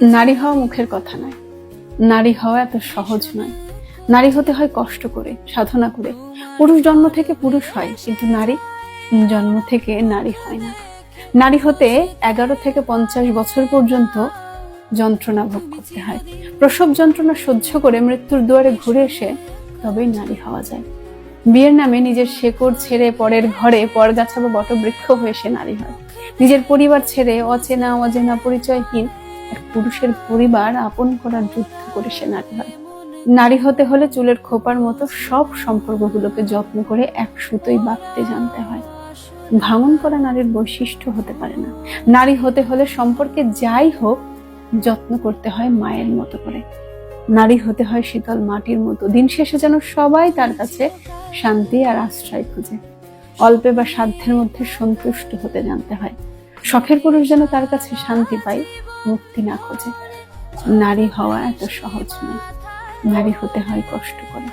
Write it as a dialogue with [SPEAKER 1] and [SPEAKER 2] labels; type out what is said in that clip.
[SPEAKER 1] নারী হওয়া মুখের কথা নয়, নারী হওয়া এত সহজ নয়। নারী হতে হয় কষ্ট করে, সাধনা করে। পুরুষ জন্ম থেকে পুরুষ হয়, কিন্তু নারী জন্ম থেকে নারী হয় না। নারী হতে 11 থেকে 50 বছর পর্যন্ত যন্ত্রণা ভোগ করতে হয়। প্রসব যন্ত্রণা সহ্য করে মৃত্যুর দুয়ারে ঘুরে এসে তবেই নারী হওয়া যায়। বিয়ের নামে নিজের শেকড় ছেড়ে পরের ঘরে পরগাছা বা বটবৃক্ষ হয়ে সে নারী হয়। নিজের পরিবার ছেড়ে অচেনা অজেনা পরিচয়হীন এক পুরুষের পরিবার আপন করার যুদ্ধ করে সে নারী হয়। নারী হতে হলে চুলের খোপার মতো সব সম্পর্কগুলোকে যত্ন করে এক সুতোয় বাঁধতে জানতে হয়। ভাঙন করা নারীর বৈশিষ্ট্য হতে পারে না। নারী হতে হলে সম্পর্কে যাই হোক যত্ন করতে হয় মায়ের মতো করে। নারী হতে হয় শীতল মাটির মতো, দিন শেষে যেন সবাই তার কাছে শান্তি আর আশ্রয় খুঁজে। অল্পে বা সাধ্যের মধ্যে সন্তুষ্ট হতে জানতে হয়। শখের পুরুষ যেন তার কাছে শান্তি পায়, মুক্তি না খোঁজে। নারী হওয়া এত সহজ নয়, নারী হতে হয় কষ্ট করে।